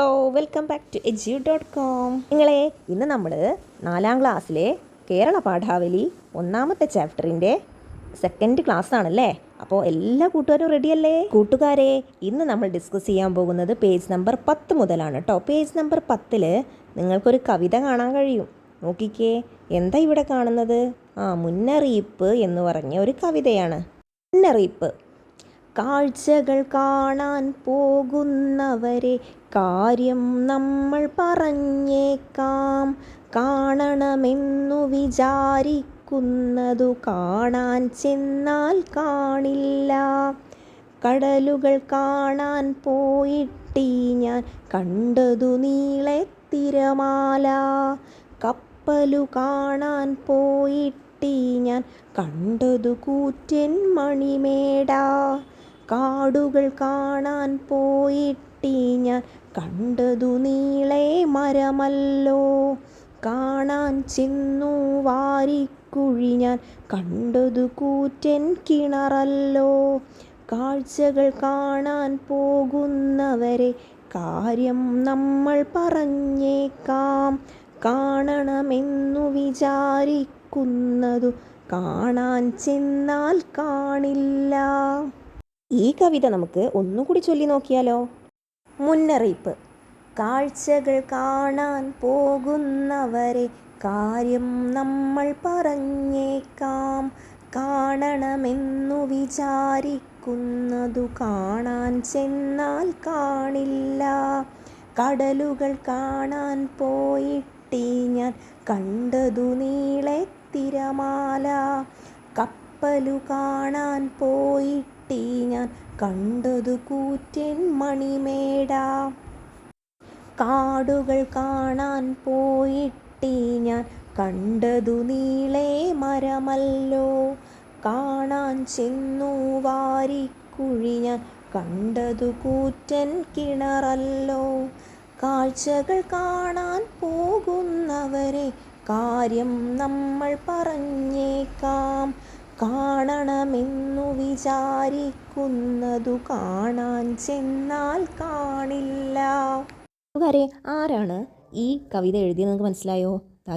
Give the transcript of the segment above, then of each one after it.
Hello, welcome back to edu.com. നിങ്ങളെ ഇന്ന് നമ്മൾ 4ാം ക്ലാസ്സിലെ കേരള പാഠാവലി 1ാമത്തെ ചാപ്റ്ററിൻ്റെ സെക്കൻഡ് ക്ലാസ് ആണല്ലേ. അപ്പോൾ എല്ലാ കൂട്ടുകാരും റെഡിയല്ലേ? കൂട്ടുകാരെ, ഇന്ന് നമ്മൾ ഡിസ്കസ് ചെയ്യാൻ പോകുന്നത് പേജ് നമ്പർ 10 മുതലാണ് കേട്ടോ. പേജ് നമ്പർ 10 നിങ്ങൾക്കൊരു കവിത കാണാൻ കഴിയും. നോക്കിക്കേ, എന്താ ഇവിടെ കാണുന്നത്? മുന്നറിയിപ്പ് എന്ന് പറഞ്ഞ ഒരു കവിതയാണ്. മുന്നറിയിപ്പ്. കാഴ്ചകൾ കാണാൻ പോകുന്നവരെ കാര്യം നമ്മൾ പറഞ്ഞേക്കാം. കാണണമെന്നു വിചാരിക്കുന്നതു കാണാൻ ചെന്നാൽ കാണില്ല. കടലുകൾ കാണാൻ പോയിട്ടീ ഞാൻ കണ്ടതു നീളെ തിരമാല. കപ്പലു കാണാൻ പോയിട്ടീ ഞാൻ കണ്ടതു കൂറ്റൻ മണിമേട. കാടുകൾ കാണാൻ പോയിട്ടീ ഞാൻ കണ്ടതു നീളെ മരമല്ലോ. കാണാൻ ചെന്നു വാരിക്കുഴി ഞാൻ കണ്ടതു കൂറ്റൻ കിണറല്ലോ. കാഴ്ചകൾ കാണാൻ പോകുന്നവരെ കാര്യം നമ്മൾ പറഞ്ഞേക്കാം. കാണണമെന്നു വിചാരിക്കുന്നതു കാണാൻ ചെന്നാൽ കാണില്ല. ഈ കവിത നമുക്ക് ഒന്നുകൂടി ചൊല്ലി നോക്കിയാലോ? മുന്നറിയിപ്പ്. കാഴ്ചകൾ കാണാൻ പോകുന്നവരെ കാര്യം നമ്മൾ പറഞ്ഞേക്കാം. കാണണമെന്നു വിചാരിക്കുന്നതു കാണാൻ ചെന്നാൽ കാണില്ല. കടലുകൾ കാണാൻ പോയിട്ടീ ഞാൻ കണ്ടതു നീളെ തിരമാല. കപ്പലു കാണാൻ പോയിട്ടീ ഞാൻ കണ്ടതു കൂറ്റൻ മണിമേട. കാടുകൾ കാണാൻ പോയിട്ടീ ഞാൻ കണ്ടതു നീളെ മരമല്ലോ. കാണാൻ ചെന്നു വാരിക്കുഴി ഞാൻ കണ്ടതു കൂറ്റൻ കിണറല്ലോ. കാഴ്ചകൾ കാണാൻ പോകുന്നവരെ കാര്യം നമ്മൾ പറഞ്ഞേക്കാം. കാണണമെന്നു വിചാരിക്കുന്നതു കാണാൻ ചെന്നാൽ കാണില്ല. ആരാണ് ഈ കവിത എഴുതിയത്? നിങ്ങൾക്ക് മനസ്സിലായോ?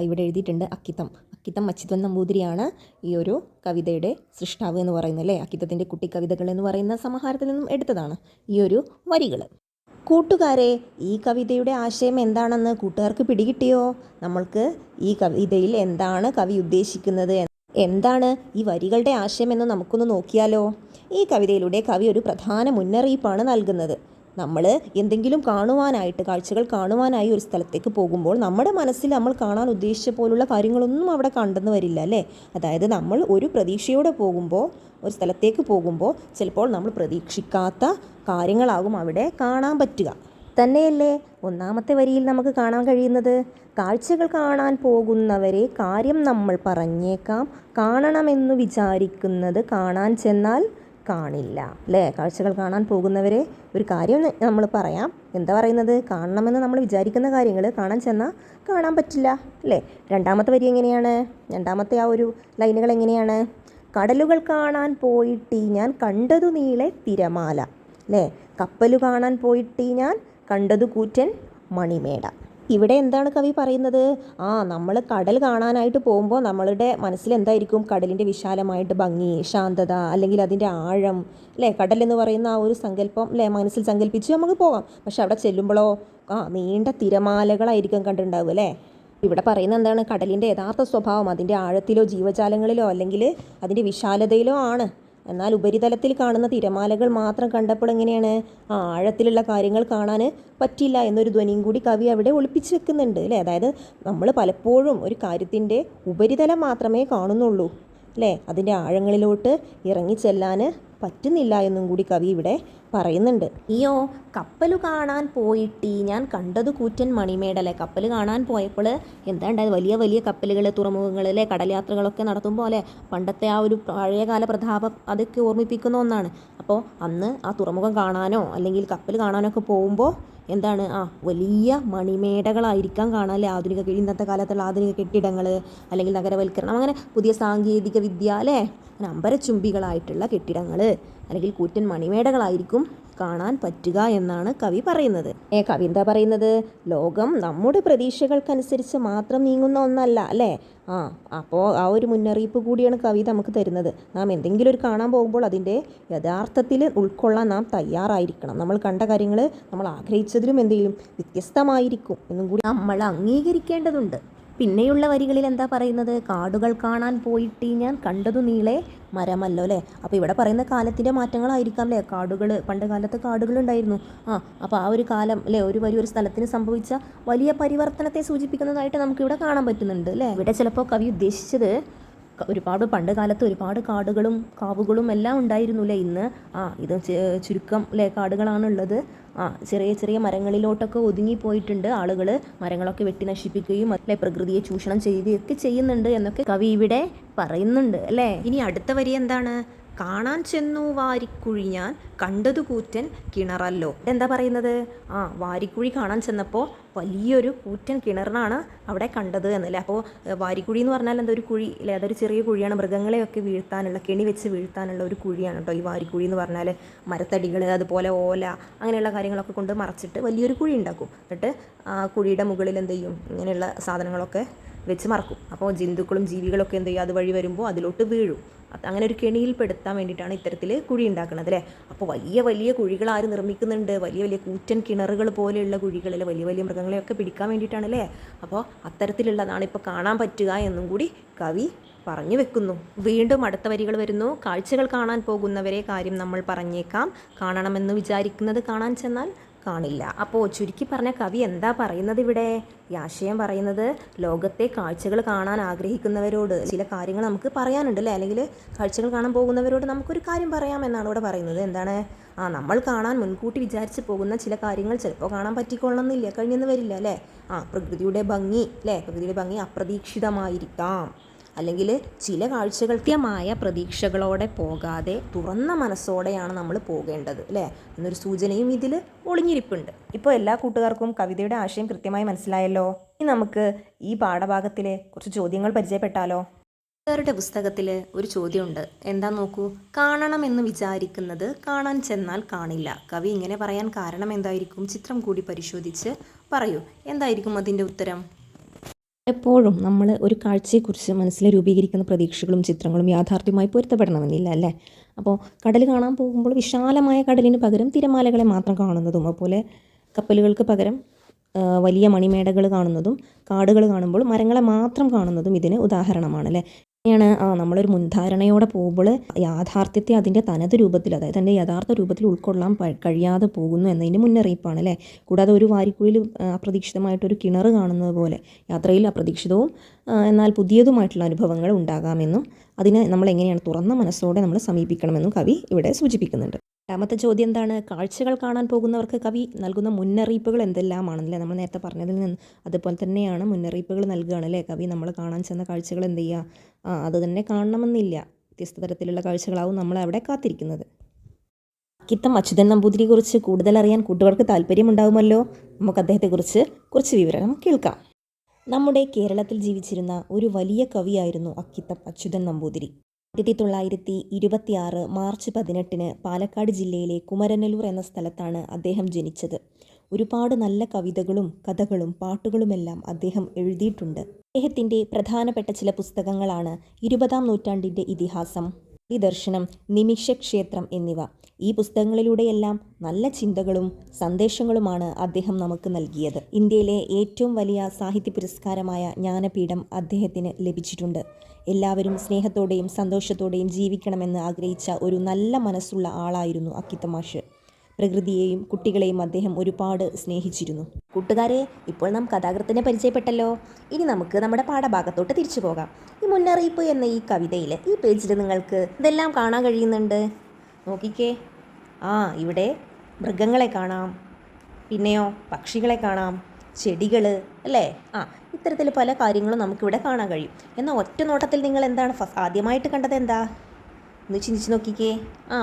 ഇവിടെ എഴുതിയിട്ടുണ്ട് അക്കിത്തം അച്യുതൻ നമ്പൂതിരിയാണ് ഈ ഒരു കവിതയുടെ സൃഷ്ടാവ് എന്ന് പറയുന്നത് അല്ലേ. അക്കിത്തത്തിൻ്റെ കുട്ടിക്കവിതകൾ എന്ന് പറയുന്ന സമാഹാരത്തിൽ നിന്നും എടുത്തതാണ് ഈ ഒരു വരികൾ. കൂട്ടുകാരെ, ഈ കവിതയുടെ ആശയം എന്താണെന്ന് കൂട്ടുകാർക്ക് പിടികിട്ടിയോ? നമ്മൾക്ക് ഈ കവിതയിൽ എന്താണ് കവി ഉദ്ദേശിക്കുന്നത്, എന്താണ് ഈ വരികളുടെ ആശയം എന്ന് നമുക്കൊന്ന് നോക്കിയാലോ? ഈ കവിതയിലൂടെ കവി ഒരു പ്രധാന മുന്നറിയിപ്പാണ് നൽകുന്നത്. നമ്മൾ എന്തെങ്കിലും കാണുവാനായിട്ട്, കാഴ്ചകൾ കാണുവാനായി ഒരു സ്ഥലത്തേക്ക് പോകുമ്പോൾ നമ്മുടെ മനസ്സിൽ നമ്മൾ കാണാൻ ഉദ്ദേശിച്ച പോലുള്ള കാര്യങ്ങളൊന്നും അവിടെ കണ്ടെന്ന് വരില്ല അല്ലേ. അതായത് നമ്മൾ ഒരു പ്രതീക്ഷയോടെ പോകുമ്പോൾ, ഒരു സ്ഥലത്തേക്ക് പോകുമ്പോൾ ചിലപ്പോൾ നമ്മൾ പ്രതീക്ഷിക്കാത്ത കാര്യങ്ങളാകും അവിടെ കാണാൻ പറ്റുക. തന്നെയല്ലേ 1ാമത്തെ വരിയിൽ നമുക്ക് കാണാൻ കഴിയുന്നത്? കാഴ്ചകൾ കാണാൻ പോകുന്നവരെ കാര്യം നമ്മൾ പറഞ്ഞേക്കാം. കാണണമെന്നു വിചാരിക്കുന്നത് കാണാൻ ചെന്നാൽ കാണില്ല അല്ലേ. കാഴ്ചകൾ കാണാൻ പോകുന്നവരെ ഒരു കാര്യം നമ്മൾ പറയാം. എന്താ പറയുന്നത്? കാണണമെന്ന് നമ്മൾ വിചാരിക്കുന്ന കാര്യങ്ങൾ കാണാൻ ചെന്നാൽ കാണാൻ പറ്റില്ല അല്ലേ. 2ാമത്തെ വരി എങ്ങനെയാണ്? 2ാമത്തെ ആ ഒരു ലൈനുകൾ എങ്ങനെയാണ്? കടലുകൾ കാണാൻ പോയിട്ടീ ഞാൻ കണ്ടതു നീളെ തിരമാല അല്ലേ. കപ്പലു കാണാൻ പോയിട്ടീ ഞാൻ കണ്ടതു കൂറ്റൻ മണിമേട. ഇവിടെ എന്താണ് കവി പറയുന്നത്? നമ്മൾ കടൽ കാണാനായിട്ട് പോകുമ്പോൾ നമ്മളുടെ മനസ്സിൽ എന്തായിരിക്കും? കടലിൻ്റെ വിശാലമായിട്ട് ഭംഗി, ശാന്തത, അല്ലെങ്കിൽ അതിൻ്റെ ആഴം അല്ലേ. കടൽ എന്ന് പറയുന്ന ആ ഒരു സങ്കല്പം അല്ലേ മനസ്സിൽ സങ്കല്പിച്ച് നമുക്ക് പോകാം. പക്ഷെ അവിടെ ചെല്ലുമ്പോഴോ നീണ്ട തിരമാലകളായിരിക്കും കണ്ടിട്ടുണ്ടാവുക അല്ലേ. ഇവിടെ പറയുന്നത് എന്താണ്? കടലിൻ്റെ യഥാർത്ഥ സ്വഭാവം അതിൻ്റെ ആഴത്തിലോ ജീവജാലങ്ങളിലോ അല്ലെങ്കിൽ അതിൻ്റെ വിശാലതയിലോ ആണ്. എന്നാൽ ഉപരിതലത്തിൽ കാണുന്ന തിരമാലകൾ മാത്രം കണ്ടപ്പോൾ എങ്ങനെയാണ് ആഴത്തിലുള്ള കാര്യങ്ങൾ കാണാൻ പറ്റില്ല എന്നൊരു ധ്വനിയും കൂടി കവി അവിടെ ഒളിപ്പിച്ച് വെക്കുന്നുണ്ട് അല്ലേ. അതായത് നമ്മൾ പലപ്പോഴും ഒരു കാര്യത്തിൻ്റെ ഉപരിതലം മാത്രമേ കാണുന്നുള്ളൂ അല്ലേ. അതിൻ്റെ ആഴങ്ങളിലോട്ട് ഇറങ്ങിച്ചെല്ലാൻ പറ്റുന്നില്ല എന്നും കൂടി കവി ഇവിടെ പറയുന്നുണ്ട്. കപ്പലു കാണാൻ പോയിട്ടീ ഞാൻ കണ്ടത് കൂറ്റൻ മണിമേടല്ലേ. കപ്പൽ കാണാൻ പോയപ്പോൾ എന്താ ഉണ്ടായത്? വലിയ വലിയ കപ്പലുകൾ, തുറമുഖങ്ങൾ അല്ലേ, കടൽ യാത്രകളൊക്കെ നടത്തുമ്പോൾ അല്ലേ പണ്ടത്തെ ആ ഒരു പഴയകാല പ്രതാപം അതൊക്കെ ഓർമ്മിപ്പിക്കുന്ന ഒന്നാണ്. അപ്പോൾ അന്ന് ആ തുറമുഖം കാണാനോ അല്ലെങ്കിൽ കപ്പൽ കാണാനോ ഒക്കെ പോകുമ്പോൾ എന്താണ് വലിയ മണിമേടകളായിരിക്കാം കാണാല്ലേ, ഇന്നത്തെ കാലത്തുള്ള ആധുനിക കെട്ടിടങ്ങൾ, അല്ലെങ്കിൽ നഗരവൽക്കരണം, അങ്ങനെ പുതിയ സാങ്കേതിക വിദ്യ അല്ലേ, അങ്ങനെ അമ്പരച്ചുംബികളായിട്ടുള്ള കെട്ടിടങ്ങൾ അല്ലെങ്കിൽ കൂറ്റൻ മണിമേടകളായിരിക്കും കാണാൻ പറ്റുക എന്നാണ് കവി പറയുന്നത്. കവി എന്താ പറയുന്നത്? ലോകം നമ്മുടെ പ്രതീക്ഷകൾക്കനുസരിച്ച് മാത്രം നീങ്ങുന്ന ഒന്നല്ല അല്ലേ. അപ്പോൾ ആ ഒരു മുന്നറിയിപ്പ് കൂടിയാണ് കവി നമുക്ക് തരുന്നത്. നാം എന്തെങ്കിലും ഒരു കാണാൻ പോകുമ്പോൾ അതിൻ്റെ യഥാർത്ഥത്തിൽ ഉൾക്കൊള്ളാൻ നാം തയ്യാറായിരിക്കണം. നമ്മൾ കണ്ട കാര്യങ്ങൾ നമ്മൾ ആഗ്രഹിച്ചതിലും എന്തെങ്കിലും വ്യത്യസ്തമായിരിക്കും എന്നും കൂടി നമ്മൾ അംഗീകരിക്കേണ്ടതുണ്ട്. പിന്നെയുള്ള വരികളിൽ എന്താ പറയുന്നത്? കാടുകൾ കാണാൻ പോയിട്ട് ഞാൻ കണ്ടതു നീളെ മരമല്ലോ അല്ലേ. അപ്പോൾ ഇവിടെ പറയുന്ന കാലത്തിൻ്റെ മാറ്റങ്ങളായിരിക്കാം അല്ലേ. പണ്ട് കാലത്ത് കാടുകളുണ്ടായിരുന്നു. അപ്പോൾ ആ ഒരു കാലം അല്ലേ, ഒരു സ്ഥലത്തിന് സംഭവിച്ച വലിയ പരിവർത്തനത്തെ സൂചിപ്പിക്കുന്നതായിട്ട് നമുക്കിവിടെ കാണാൻ പറ്റുന്നുണ്ട് അല്ലേ. ഇവിടെ ചിലപ്പോൾ കവി ഉദ്ദേശിച്ചത് പണ്ട് കാലത്ത് ഒരുപാട് കാടുകളും കാവുകളും എല്ലാം ഉണ്ടായിരുന്നു അല്ലേ. ഇന്ന് ഇത് ചുരുക്കം അല്ലേ കാടുകളാണുള്ളത്. ചെറിയ ചെറിയ മരങ്ങളിലോട്ടൊക്കെ ഒതുങ്ങിപ്പോയിട്ടുണ്ട് ആളുകൾ. മരങ്ങളൊക്കെ വെട്ടി നശിപ്പിക്കുകയും അല്ലെ പ്രകൃതിയെ ചൂഷണം ചെയ്യുകയൊക്കെ ചെയ്യുന്നുണ്ട് എന്നൊക്കെ കവി ഇവിടെ പറയുന്നുണ്ട് അല്ലേ. ഇനി അടുത്ത വരി എന്താണ്? കാണാൻ ചെന്നു വാരിക്കുഴി ഞാൻ കണ്ടതു കൂറ്റൻ കിണറല്ലോ. എന്താ പറയുന്നത്? വാരിക്കുഴി കാണാൻ ചെന്നപ്പോൾ വലിയൊരു കൂറ്റൻ കിണറിനാണ് അവിടെ കണ്ടത് എന്നല്ലേ. അപ്പോൾ വാരിക്കുഴി എന്ന് പറഞ്ഞാൽ എന്താ, ഒരു കുഴി അല്ലേ, അതൊരു ചെറിയ കുഴിയാണ്. മൃഗങ്ങളെയൊക്കെ വീഴ്ത്താനുള്ള, കെണി വെച്ച് വീഴ്ത്താനുള്ള ഒരു കുഴിയാണ് കേട്ടോ ഈ വാരിക്കുഴി എന്ന് പറഞ്ഞാൽ. മരത്തടികൾ അതുപോലെ ഓല അങ്ങനെയുള്ള കാര്യങ്ങളൊക്കെ കൊണ്ട് മറച്ചിട്ട് വലിയൊരു കുഴി ഉണ്ടാക്കും. എന്നിട്ട് കുഴിയുടെ മുകളിൽ എന്ത് ചെയ്യും, ഇങ്ങനെയുള്ള സാധനങ്ങളൊക്കെ വെച്ച് മറക്കും. അപ്പോൾ ജന്തുക്കളും ജീവികളൊക്കെ എന്ത് ചെയ്യും, അതുവഴി വരുമ്പോൾ അതിലോട്ട് വീഴും. അങ്ങനെ ഒരു കെണിയിൽ പെടുത്താൻ വേണ്ടിയിട്ടാണ് ഇത്തരത്തിൽ കുഴി ഉണ്ടാക്കുന്നത് അല്ലേ. അപ്പോൾ വലിയ വലിയ കുഴികൾ ആര് നിർമ്മിക്കുന്നുണ്ട്? വലിയ വലിയ കൂറ്റൻ കിണറുകൾ പോലെയുള്ള കുഴികളിൽ വലിയ വലിയ മൃഗങ്ങളെയൊക്കെ പിടിക്കാൻ വേണ്ടിയിട്ടാണ് അല്ലേ. അപ്പോൾ അത്തരത്തിലുള്ളതാണ് ഇപ്പോൾ കാണാൻ പറ്റുക എന്നും കൂടി കവി പറഞ്ഞു വെക്കുന്നു. വീണ്ടും അടുത്ത വരികൾ വരുന്നു. കാഴ്ചകൾ കാണാൻ പോകുന്നവരെ കാര്യം നമ്മൾ പറഞ്ഞേക്കാം, കാണണമെന്ന് വിചാരിക്കുന്നത് കാണാൻ ചെന്നാൽ കാണില്ല. അപ്പോൾ ചുരുക്കി പറഞ്ഞ കവി എന്താ പറയുന്നത് ഇവിടെ? ഈ ആശയം പറയുന്നത് ലോകത്തെ കാഴ്ചകൾ കാണാൻ ആഗ്രഹിക്കുന്നവരോട് ചില കാര്യങ്ങൾ നമുക്ക് പറയാനുണ്ട് അല്ലേ, അല്ലെങ്കിൽ കാഴ്ചകൾ കാണാൻ പോകുന്നവരോട് നമുക്കൊരു കാര്യം പറയാമെന്നാണ് ഇവിടെ പറയുന്നത്. എന്താണ്? നമ്മൾ കാണാൻ മുൻകൂട്ടി വിചാരിച്ച് പോകുന്ന ചില കാര്യങ്ങൾ ചിലപ്പോൾ കാണാൻ പറ്റിക്കൊള്ളണമെന്നില്ല, കഴിഞ്ഞെന്ന് വരില്ല അല്ലേ. പ്രകൃതിയുടെ ഭംഗി അപ്രതീക്ഷിതമായിരിക്കാം. അല്ലെങ്കിൽ ചില കാഴ്ചകൾ കൃത്യമായ പ്രതീക്ഷകളോടെ പോകാതെ തുറന്ന മനസ്സോടെയാണ് നമ്മൾ പോകേണ്ടത് അല്ലേ എന്നൊരു സൂചനയും ഇതിൽ ഒളിഞ്ഞിരിപ്പുണ്ട്. ഇപ്പോൾ എല്ലാ കൂട്ടുകാർക്കും കവിതയുടെ ആശയം കൃത്യമായി മനസ്സിലായല്ലോ. ഇനി നമുക്ക് ഈ പാഠഭാഗത്തിലെ കുറച്ച് ചോദ്യങ്ങൾ പരിചയപ്പെട്ടാലോ. കൂട്ടുകാരുടെ പുസ്തകത്തിൽ ഒരു ചോദ്യമുണ്ട്. എന്താ നോക്കൂ. കാണണമെന്ന് വിചാരിക്കുന്നത് കാണാൻ ചെന്നാൽ കാണില്ല. കവി ഇങ്ങനെ പറയാൻ കാരണം എന്തായിരിക്കും? ചിത്രം കൂടി പരിശോധിച്ച് പറയൂ. എന്തായിരിക്കും അതിൻ്റെ ഉത്തരം? എപ്പോഴും നമ്മൾ ഒരു കാഴ്ചയെക്കുറിച്ച് മനസ്സിൽ രൂപീകരിക്കുന്ന പ്രതീക്ഷകളും ചിത്രങ്ങളും യാഥാർത്ഥ്യമായി പൊരുത്തപ്പെടണമെന്നില്ല അല്ലേ. അപ്പോൾ കടൽ കാണാൻ പോകുമ്പോൾ വിശാലമായ കടലിന് പകരം തിരമാലകളെ മാത്രം കാണുന്നതും, അതുപോലെ കപ്പലുകൾക്ക് പകരം വലിയ മണിമേടകൾ കാണുന്നതും, കാടുകൾ കാണുമ്പോൾ മരങ്ങളെ മാത്രം കാണുന്നതും ഇതിന് ഉദാഹരണമാണ് അല്ലേ. ാണ് നമ്മളൊരു മുൻധാരണയോടെ പോകുമ്പോൾ യാഥാർത്ഥ്യത്തെ അതിൻ്റെ തനത് രൂപത്തിൽ, അതായത് അതിൻ്റെ യഥാർത്ഥ രൂപത്തിൽ ഉൾക്കൊള്ളാൻ കഴിയാതെ പോകുന്നു എന്നതിൻ്റെ മുന്നറിയിപ്പാണ് അല്ലേ. കൂടാതെ ഒരു വാരിക്കുഴിയിൽ അപ്രതീക്ഷിതമായിട്ടൊരു കിണർ കാണുന്നത് പോലെ യാത്രയിൽ അപ്രതീക്ഷിതവും എന്നാൽ പുതിയതുമായിട്ടുള്ള അനുഭവങ്ങൾ ഉണ്ടാകാമെന്നും അതിനെ നമ്മൾ എങ്ങനെയാണ് തുറന്ന മനസ്സോടെ നമ്മൾ സമീപിക്കണമെന്നും കവി ഇവിടെ സൂചിപ്പിക്കുന്നുണ്ട്. രണ്ടാമത്തെ ചോദ്യം എന്താണ്? കാഴ്ചകൾ കാണാൻ പോകുന്നവർക്ക് കവി നൽകുന്ന മുന്നറിയിപ്പുകൾ എന്തെല്ലാമാണല്ലേ. നമ്മൾ നേരത്തെ പറഞ്ഞതിൽ നിന്ന് അതുപോലെ തന്നെയാണ് മുന്നറിയിപ്പുകൾ നൽകുകയാണ് അല്ലേ കവി. നമ്മൾ കാണാൻ ചെന്ന കാഴ്ചകൾ എന്ത് ചെയ്യുക, അത് തന്നെ കാണണമെന്നില്ല, വ്യത്യസ്ത തരത്തിലുള്ള കാഴ്ചകളാവും നമ്മളെ അവിടെ കാത്തിരിക്കുന്നത്. അക്കിത്തം അച്യുതൻ നമ്പൂതിരിയെക്കുറിച്ച് കൂടുതൽ അറിയാൻ കൂട്ടുകാർക്ക് താല്പര്യമുണ്ടാകുമല്ലോ. നമുക്ക് അദ്ദേഹത്തെക്കുറിച്ച് കുറച്ച് വിവരണം കേൾക്കാം. നമ്മുടെ കേരളത്തിൽ ജീവിച്ചിരുന്ന ഒരു വലിയ കവിയായിരുന്നു അക്കിത്തം അച്യുതൻ നമ്പൂതിരി. 1926 മാർച്ച് 18 പാലക്കാട് ജില്ലയിലെ കുമരനെല്ലൂർ എന്ന സ്ഥലത്താണ് അദ്ദേഹം ജനിച്ചത്. ഒരുപാട് നല്ല കവിതകളും കഥകളും പാട്ടുകളുമെല്ലാം അദ്ദേഹം എഴുതിയിട്ടുണ്ട്. അദ്ദേഹത്തിൻ്റെ പ്രധാനപ്പെട്ട ചില പുസ്തകങ്ങളാണ് 20-ാം നൂറ്റാണ്ടിൻ്റെ ഇതിഹാസം, ദർശനം, നിമിഷക്ഷേത്രം എന്നിവ. ഈ പുസ്തകങ്ങളിലൂടെയെല്ലാം നല്ല ചിന്തകളും സന്ദേശങ്ങളുമാണ് അദ്ദേഹം നമുക്ക് നൽകിയത്. ഇന്ത്യയിലെ ഏറ്റവും വലിയ സാഹിത്യ പുരസ്കാരമായ ജ്ഞാനപീഠം അദ്ദേഹത്തിന് ലഭിച്ചിട്ടുണ്ട്. എല്ലാവരും സ്നേഹത്തോടെയും സന്തോഷത്തോടെയും ജീവിക്കണമെന്ന് ആഗ്രഹിച്ച ഒരു നല്ല മനസ്സുള്ള ആളായിരുന്നു അക്കിത്തം മാഷ്. പ്രകൃതിയെയും കുട്ടികളെയും അദ്ദേഹം ഒരുപാട് സ്നേഹിച്ചിരുന്നു. കൂട്ടുകാരെ, ഇപ്പോൾ നാം കഥാകൃത്തിനെ പരിചയപ്പെട്ടല്ലോ. ഇനി നമുക്ക് നമ്മുടെ പാഠഭാഗത്തോട്ട് തിരിച്ചു പോകാം. ഈ മുന്നറിയിപ്പ് എന്ന ഈ കവിതയിൽ ഈ പേജിൽ നിങ്ങൾക്ക് ഇതെല്ലാം കാണാൻ കഴിയുന്നുണ്ട്. നോക്കിക്കേ. ഇവിടെ മൃഗങ്ങളെ കാണാം, പിന്നെയോ പക്ഷികളെ കാണാം, ചെടികൾ അല്ലേ. ഇത്തരത്തിൽ പല കാര്യങ്ങളും നമുക്കിവിടെ കാണാൻ കഴിയും. എന്നാൽ ഒറ്റ നോട്ടത്തിൽ നിങ്ങൾ എന്താണ് ആദ്യമായിട്ട് കണ്ടത്? എന്താ? ഒന്ന് ചിന്തിച്ച് നോക്കിക്കേ.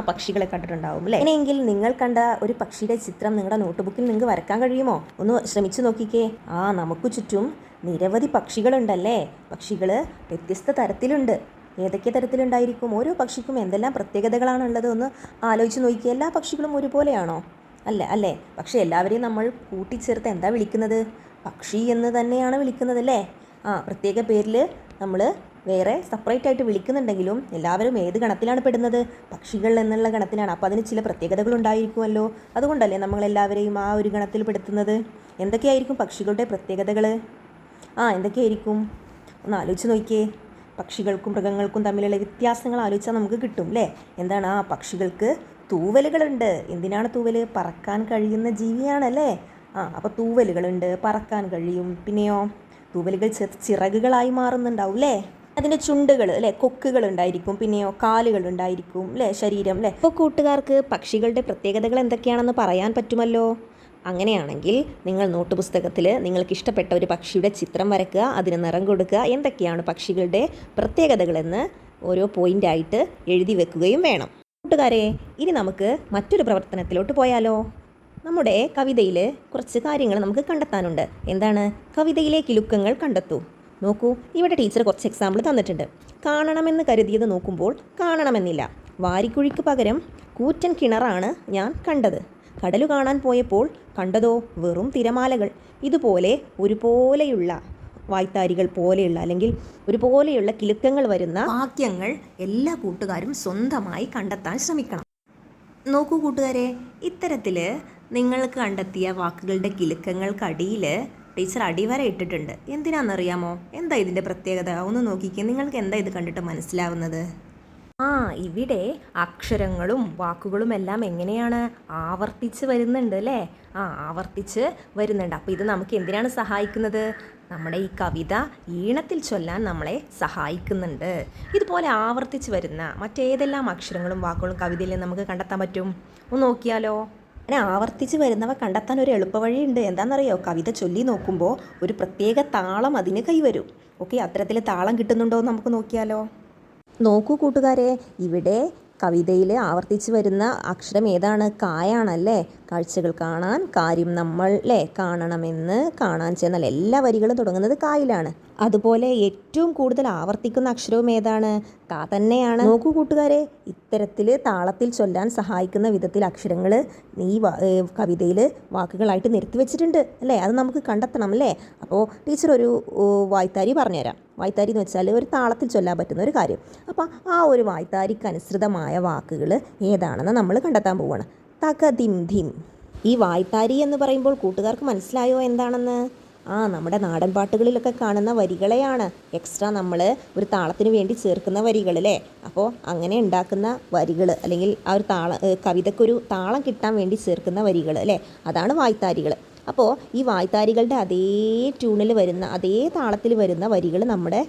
പക്ഷികളെ കണ്ടിട്ടുണ്ടാവും അല്ലേ? അങ്ങനെയെങ്കിൽ നിങ്ങൾ കണ്ട ഒരു പക്ഷിയുടെ ചിത്രം നിങ്ങളുടെ നോട്ട്ബുക്കിൽ നിങ്ങൾക്ക് വരയ്ക്കാൻ കഴിയുമോ? ഒന്ന് ശ്രമിച്ചു നോക്കിക്കേ. നമുക്ക് ചുറ്റും നിരവധി പക്ഷികളുണ്ടല്ലേ? പക്ഷികൾ വ്യത്യസ്ത തരത്തിലുണ്ട്. ഏതൊക്കെ തരത്തിലുണ്ടായിരിക്കും? ഓരോ പക്ഷിക്കും എന്തെല്ലാം പ്രത്യേകതകളാണുള്ളത് ഒന്ന് ആലോചിച്ച് നോക്കിയേ. എല്ലാ പക്ഷികളും ഒരുപോലെയാണോ? അല്ലേ? പക്ഷേ എല്ലാവരെയും നമ്മൾ കൂട്ടിച്ചേർത്ത് എന്താ വിളിക്കുന്നത്? പക്ഷി എന്ന് തന്നെയാണ് വിളിക്കുന്നത് അല്ലേ? പ്രത്യേക പേരിൽ നമ്മൾ വേറെ സെപ്പറേറ്റ് ആയിട്ട് വിളിക്കുന്നുണ്ടെങ്കിലും എല്ലാവരും ഏത് ഗണത്തിലാണ് പെടുന്നത്? പക്ഷികൾ എന്നുള്ള ഗണത്തിലാണ്. അപ്പോൾ അതിന് ചില പ്രത്യേകതകൾ ഉണ്ടായിരിക്കുമല്ലോ. അതുകൊണ്ടല്ലേ നമ്മളെല്ലാവരെയും ആ ഒരു ഗണത്തിൽ പെടുത്തുന്നത്. എന്തൊക്കെയായിരിക്കും പക്ഷികളുടെ പ്രത്യേകതകൾ? എന്തൊക്കെയായിരിക്കും? ഒന്ന് ആലോചിച്ച് നോക്കിയേ. പക്ഷികൾക്കും മൃഗങ്ങൾക്കും തമ്മിലുള്ള വ്യത്യാസങ്ങൾ ആലോചിച്ചാൽ നമുക്ക് കിട്ടും അല്ലേ? എന്താണ്? പക്ഷികൾക്ക് തൂവലുകളുണ്ട്. എന്തിനാണ് തൂവൽ? പറക്കാൻ കഴിയുന്ന ജീവിയാണല്ലേ? അപ്പോൾ തൂവലുകളുണ്ട്, പറക്കാൻ കഴിയും. പിന്നെയോ തൂവലുകൾ ചിറകുകളായി മാറുന്നുണ്ടാവും അല്ലേ? അതിൻ്റെ ചുണ്ടുകൾ അല്ലേ, കൊക്കുകൾ ഉണ്ടായിരിക്കും. പിന്നെയോ കാലുകൾ ഉണ്ടായിരിക്കും അല്ലേ, ശരീരം അല്ലേ? അപ്പോൾ കൂട്ടുകാർക്ക് പക്ഷികളുടെ പ്രത്യേകതകൾ എന്തൊക്കെയാണെന്ന് പറയാൻ പറ്റുമല്ലോ. അങ്ങനെയാണെങ്കിൽ നിങ്ങൾ നോട്ട് പുസ്തകത്തിൽ നിങ്ങൾക്ക് ഇഷ്ടപ്പെട്ട ഒരു പക്ഷിയുടെ ചിത്രം വരയ്ക്കുക, അതിന് നിറം കൊടുക്കുക. എന്തൊക്കെയാണ് പക്ഷികളുടെ പ്രത്യേകതകളെന്ന് ഓരോ പോയിൻ്റായിട്ട് എഴുതി വെക്കുകയും വേണം. കൂട്ടുകാരെ, ഇനി നമുക്ക് മറ്റൊരു പ്രവർത്തനത്തിലോട്ട് പോയാലോ? നമ്മുടെ കവിതയിൽ കുറച്ച് കാര്യങ്ങൾ നമുക്ക് കണ്ടെത്താനുണ്ട്. എന്താണ്? കവിതയിലെ കിലുക്കങ്ങൾ കണ്ടെത്തൂ. നോക്കൂ, ഇവിടെ ടീച്ചർ കുറച്ച് എക്സാമ്പിൾ തന്നിട്ടുണ്ട്. കാണണമെന്ന് കരുതിയത് നോക്കുമ്പോൾ കാണണമെന്നില്ല. വാരിക്കുഴിക്ക് പകരം കൂറ്റൻ കിണറാണ് ഞാൻ കണ്ടത്. കടലു കാണാൻ പോയപ്പോൾ കണ്ടതോ വെറും തിരമാലകൾ. ഇതുപോലെ ഒരുപോലെയുള്ള വായ്ത്താരികൾ പോലെയുള്ള അല്ലെങ്കിൽ ഒരുപോലെയുള്ള കിലുക്കങ്ങൾ വരുന്ന വാക്യങ്ങൾ എല്ലാ കൂട്ടുകാരും സ്വന്തമായി കണ്ടെത്താൻ ശ്രമിക്കണം. നോക്കൂ കൂട്ടുകാരെ, ഇത്തരത്തിൽ നിങ്ങൾ കണ്ടെത്തിയ വാക്കുകളുടെ കിലുക്കങ്ങൾക്കടിയിൽ ടീച്ചർ അടിവര ഇട്ടിട്ടുണ്ട്. എന്തിനാണെന്നറിയാമോ? എന്താ ഇതിൻ്റെ പ്രത്യേകത? ഒന്ന് നോക്കിക്കേ. നിങ്ങൾക്ക് എന്താ ഇത് കണ്ടിട്ട് മനസ്സിലാവുന്നത്? ഇവിടെ അക്ഷരങ്ങളും വാക്കുകളും എല്ലാം എങ്ങനെയാണ് ആവർത്തിച്ച് വരുന്നുണ്ട് അല്ലേ? ആവർത്തിച്ച് വരുന്നുണ്ട്. അപ്പോൾ ഇത് നമുക്ക് എന്തിനാണ് സഹായിക്കുന്നത്? നമ്മുടെ ഈ കവിത ഈണത്തിൽ ചൊല്ലാൻ നമ്മളെ സഹായിക്കുന്നുണ്ട്. ഇതുപോലെ ആവർത്തിച്ച് വരുന്ന മറ്റേതെല്ലാം അക്ഷരങ്ങളും വാക്കുകളും കവിതയിൽ നമുക്ക് കണ്ടെത്താൻ പറ്റും? ഒന്ന് നോക്കിയാലോ? അങ്ങനെ ആവർത്തിച്ച് വരുന്നവ കണ്ടെത്താൻ ഒരു എളുപ്പവഴിയുണ്ട്. എന്താണെന്നറിയോ? കവിത ചൊല്ലി നോക്കുമ്പോൾ ഒരു പ്രത്യേക താളം അതിന് കൈവരും. അത്തരത്തിൽ താളം കിട്ടുന്നുണ്ടോ എന്ന് നമുക്ക് നോക്കിയാലോ? നോക്കൂ കൂട്ടുകാരെ, ഇവിടെ കവിതയിൽ ആവർത്തിച്ച് വരുന്ന അക്ഷരം ഏതാണ്? കായാണല്ലേ? കാഴ്ചകൾ കാണാൻ, കാര്യം നമ്മൾ അല്ലേ, കാണണമെന്ന്, കാണാൻ ചെന്നാൽ എല്ലാ വരികളും തുടങ്ങുന്നത് കായിലാണ്. അതുപോലെ ഏറ്റവും കൂടുതൽ ആവർത്തിക്കുന്ന അക്ഷരവും ഏതാണ്? കാ തന്നെയാണ്. നോക്കൂ കൂട്ടുകാരെ, ഇത്തരത്തിൽ താളത്തിൽ ചൊല്ലാൻ സഹായിക്കുന്ന വിധത്തിൽ അക്ഷരങ്ങൾ ഈ കവിതയിൽ വാക്കുകളായിട്ട് നിരത്തി വെച്ചിട്ടുണ്ട് അല്ലേ? അത് നമുക്ക് കണ്ടെത്തണം അല്ലേ? അപ്പോൾ ടീച്ചർ ഒരു വായ്ത്താരി പറഞ്ഞുതരാം. വായ്ത്താരി എന്ന് വെച്ചാൽ ഒരു താളത്തിൽ ചൊല്ലാൻ പറ്റുന്ന ഒരു കാര്യം. അപ്പോൾ ആ ഒരു വായ്ത്താരിക്ക് അനുസൃതമായ വാക്കുകൾ ഏതാണെന്ന് നമ്മൾ കണ്ടെത്താൻ പോവുകയാണ്. തകതിം ധിം. ഈ വായ്ത്താരി എന്ന് പറയുമ്പോൾ കൂട്ടുകാർക്ക് മനസ്സിലായോ എന്താണെന്ന്? നമ്മുടെ നാടൻ പാട്ടുകളിലൊക്കെ കാണുന്ന വരികളെയാണ് എക്സ്ട്രാ നമ്മൾ ഒരു താളത്തിന് വേണ്ടി ചേർക്കുന്ന വരികൾ അല്ലേ? അപ്പോൾ അങ്ങനെ ഉണ്ടാക്കുന്ന വരികൾ അല്ലെങ്കിൽ ആ ഒരു കവിതയ്ക്കൊരു താളം കിട്ടാൻ വേണ്ടി ചേർക്കുന്ന വരികൾ അല്ലേ? അതാണ് വായ്ത്താരികൾ. അപ്പോൾ ഈ വായ്ത്താരികളുടെ അതേ ട്യൂണിൽ വരുന്ന അതേ താളത്തിൽ വരുന്ന വരികൾ നമ്മുടെ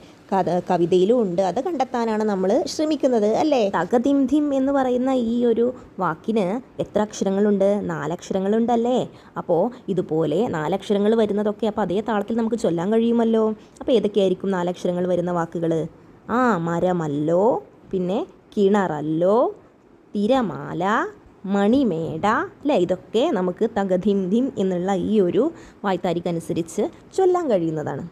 കവിതയിലും ഉണ്ട്. അത് കണ്ടെത്താനാണ് നമ്മൾ ശ്രമിക്കുന്നത് അല്ലേ? തകതിം ധിം എന്ന് പറയുന്ന ഈ ഒരു വാക്കിന് എത്ര അക്ഷരങ്ങളുണ്ട്? 4 അക്ഷരങ്ങളുണ്ടല്ലേ? അപ്പോൾ ഇതുപോലെ 4 അക്ഷരങ്ങൾ വരുന്നതൊക്കെ അപ്പോൾ അതേ താളത്തിൽ നമുക്ക് ചൊല്ലാൻ കഴിയുമല്ലോ. അപ്പോൾ ഏതൊക്കെയായിരിക്കും 4 അക്ഷരങ്ങൾ വരുന്ന വാക്കുകൾ? മരമല്ലോ, പിന്നെ കിണറല്ലോ, തിരമാല, മണിമേട അല്ലേ? ഇതൊക്കെ നമുക്ക് തകധിം ധിം എന്നുള്ള ഈ ഒരു വായ്ത്താരിക്കനുസരിച്ച് ചൊല്ലാൻ കഴിയുന്നതാണ്.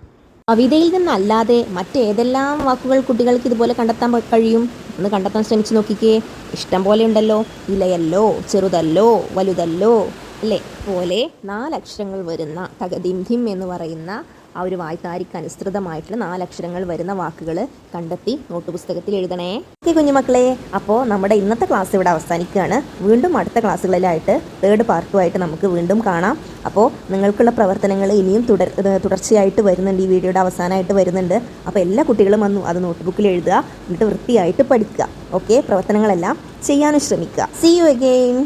കവിതയിൽ നിന്നല്ലാതെ മറ്റേതെല്ലാം വാക്കുകൾ കുട്ടികൾക്ക് ഇതുപോലെ കണ്ടെത്താൻ കഴിയും? ഒന്ന് കണ്ടെത്താൻ ശ്രമിച്ച് നോക്കിക്കേ. ഇഷ്ടം പോലെ ഉണ്ടല്ലോ. ഇലയല്ലോ, ചെറുതല്ലോ, വലുതല്ലോ അല്ലേ? പോലെ 4 അക്ഷരങ്ങൾ വരുന്ന തകധിം ധിം എന്ന് പറയുന്ന ആ ഒരു വായ്ത്താരിക്ക് അനുസൃതമായിട്ടുള്ള 4 അക്ഷരങ്ങൾ വരുന്ന വാക്കുകൾ കണ്ടെത്തി നോട്ട് പുസ്തകത്തിൽ എഴുതണേ. ഓക്കെ കുഞ്ഞുമക്കളെ, അപ്പോൾ നമ്മുടെ ഇന്നത്തെ ക്ലാസ് ഇവിടെ അവസാനിക്കുകയാണ്. വീണ്ടും അടുത്ത ക്ലാസ്സുകളിലായിട്ട് 3rd പാർട്ടുമായിട്ട് നമുക്ക് വീണ്ടും കാണാം. അപ്പോൾ നിങ്ങൾക്കുള്ള പ്രവർത്തനങ്ങൾ ഇനിയും തുടർച്ചയായിട്ട് വരുന്നുണ്ട്. ഈ വീഡിയോയുടെ അവസാനമായിട്ട് വരുന്നുണ്ട്. അപ്പോൾ എല്ലാ കുട്ടികളും വന്നു അത് നോട്ട്ബുക്കിൽ എഴുതുക, എന്നിട്ട് വൃത്തിയായിട്ട് പഠിക്കുക. ഓക്കെ, പ്രവർത്തനങ്ങളെല്ലാം ചെയ്യാനും ശ്രമിക്കുക. See you again.